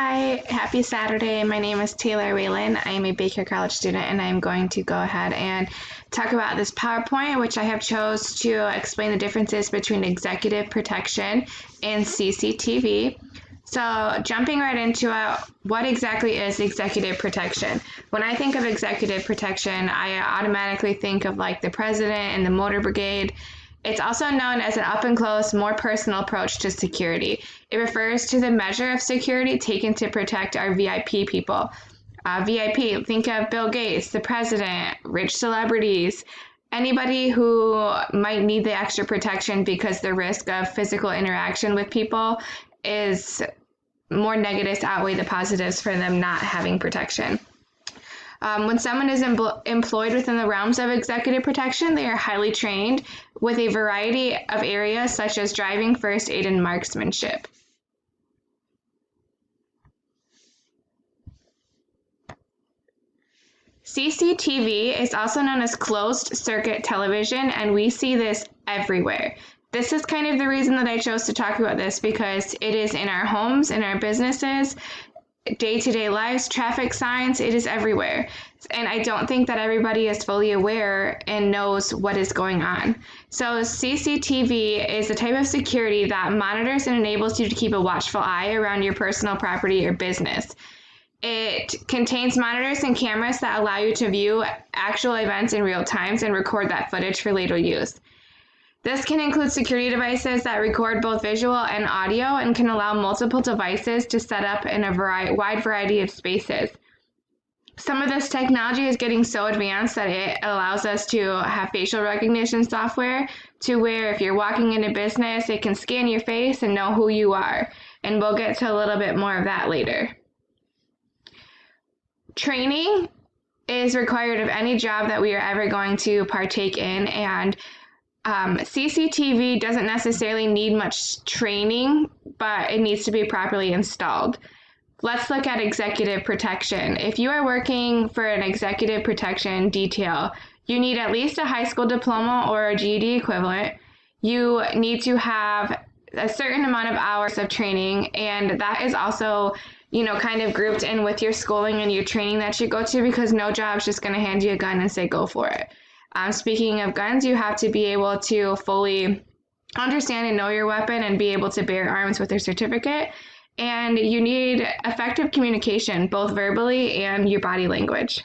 Hi, happy Saturday. My name is Taylor Whalen. I am a Baker College student and I'm going to go ahead and talk about this PowerPoint, which I have chose to explain the differences between executive protection and CCTV. So jumping right into it, what exactly is executive protection? When I think of executive protection, I automatically think of like the president and the motor brigade. It's also known as an up and close, more personal approach to security. It refers to the measure of security taken to protect our VIP people. VIP, think of Bill Gates, the president, rich celebrities, anybody who might need the extra protection because the risk of physical interaction with people is more negatives outweigh the positives for them not having protection. When someone is employed within the realms of executive protection, they are highly trained with a variety of areas such as driving, first aid, and marksmanship. CCTV is also known as closed circuit television, and we see this everywhere. This is kind of the reason that I chose to talk about this, because it is in our homes, in our businesses, day-to-day lives, traffic signs, it is everywhere. And I don't think that everybody is fully aware and knows what is going on. So CCTV is a type of security that monitors and enables you to keep a watchful eye around your personal property or business. It contains monitors and cameras that allow you to view actual events in real time and record that footage for later use. This can include security devices that record both visual and audio and can allow multiple devices to set up in a wide variety of spaces. Some of this technology is getting so advanced that it allows us to have facial recognition software to where if you're walking into business, it can scan your face and know who you are. And we'll get to a little bit more of that later. Training is required of any job that we are ever going to partake in, and CCTV doesn't necessarily need much training, but it needs to be properly installed. Let's look at executive protection. If you are working for an executive protection detail, you need at least a high school diploma or a GED equivalent. You need to have a certain amount of hours of training, and that is also, kind of grouped in with your schooling and your training that you go to, because no job's just going to hand you a gun and say go for it. Speaking of guns, you have to be able to fully understand and know your weapon and be able to bear arms with your certificate. And you need effective communication, both verbally and your body language.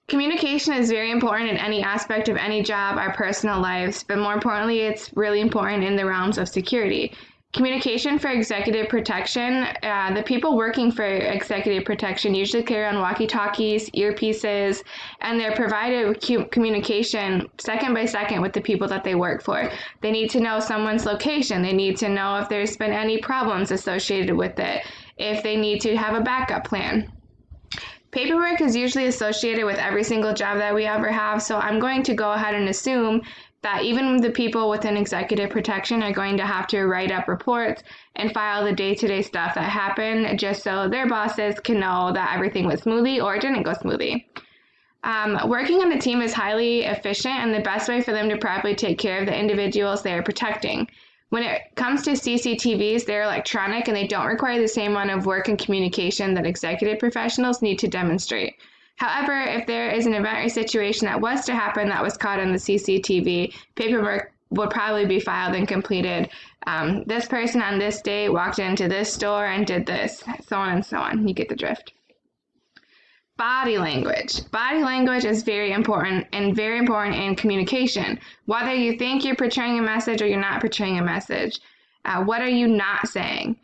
Communication is very important in any aspect of any job, our personal lives, but more importantly, it's really important in the realms of security. Communication for executive protection, the people working for executive protection usually carry on walkie-talkies, earpieces, and they're provided communication second by second with the people that they work for. They need to know someone's location. They need to know if there's been any problems associated with it, if they need to have a backup plan. Paperwork is usually associated with every single job that we ever have, so I'm going to go ahead and assume that even the people within executive protection are going to have to write up reports and file the day-to-day stuff that happened, just so their bosses can know that everything went smoothly or didn't go smoothly. Working on a team is highly efficient and the best way for them to properly take care of the individuals they are protecting. When it comes to CCTVs, they're electronic and they don't require the same amount of work and communication that executive professionals need to demonstrate. However, if there is an event or situation that was to happen that was caught on the CCTV, paperwork would probably be filed and completed. This person on this date walked into this store and did this, so on and so on. You get the drift. Body language. Body language is very important in communication. Whether you think you're portraying a message or you're not portraying a message, what are you not saying?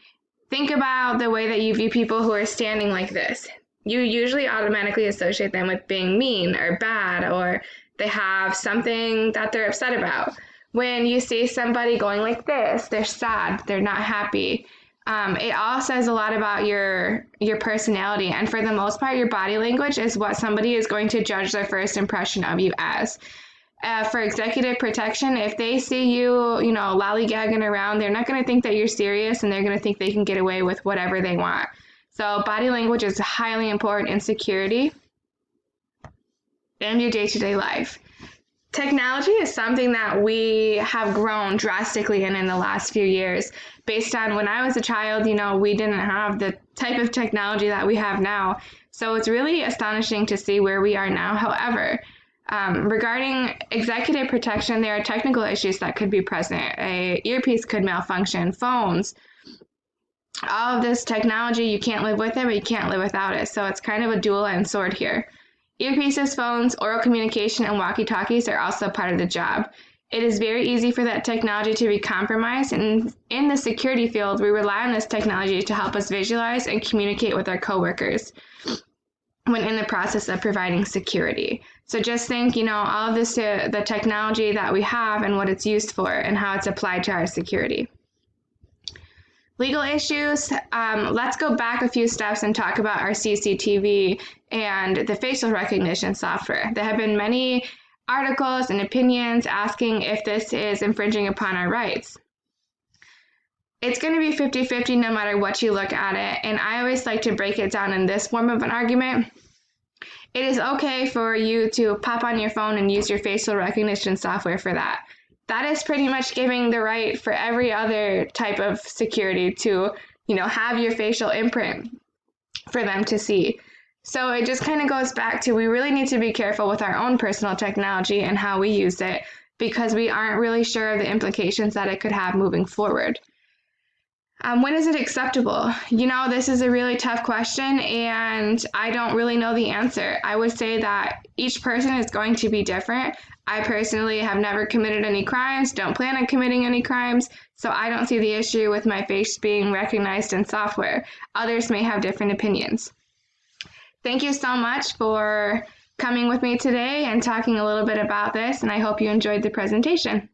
Think about the way that you view people who are standing like this. You usually automatically associate them with being mean or bad, or they have something that they're upset about. When you see somebody going like this, they're sad, they're not happy. It all says a lot about your personality, and for the most part, your body language is what somebody is going to judge their first impression of you as. For executive protection, if they see you, lollygagging around, they're not going to think that you're serious, and they're going to think they can get away with whatever they want. So body language is highly important in security and your day-to-day life. Technology is something that we have grown drastically in the last few years. Based on when I was a child, we didn't have the type of technology that we have now. So it's really astonishing to see where we are now. However, regarding executive protection, there are technical issues that could be present. A earpiece could malfunction, phones, all of this technology, you can't live with it, but you can't live without it. So it's kind of a dual-edged sword here. Earpieces, phones, oral communication, and walkie-talkies are also part of the job. It is very easy for that technology to be compromised, and in the security field, we rely on this technology to help us visualize and communicate with our coworkers when in the process of providing security. So just think, all of this, the technology that we have and what it's used for and how it's applied to our security. Legal issues, let's go back a few steps and talk about our CCTV and the facial recognition software. There have been many articles and opinions asking if this is infringing upon our rights. It's going to be 50-50 no matter what you look at it, and I always like to break it down in this form of an argument. It is okay for you to pop on your phone and use your facial recognition software for that. That is pretty much giving the right for every other type of security to, have your facial imprint for them to see. So it just kind of goes back to we really need to be careful with our own personal technology and how we use it because we aren't really sure of the implications that it could have moving forward. When is it acceptable? This is a really tough question, and I don't really know the answer. I would say that each person is going to be different. I personally have never committed any crimes, don't plan on committing any crimes, so I don't see the issue with my face being recognized in software. Others may have different opinions. Thank you so much for coming with me today and talking a little bit about this, and I hope you enjoyed the presentation.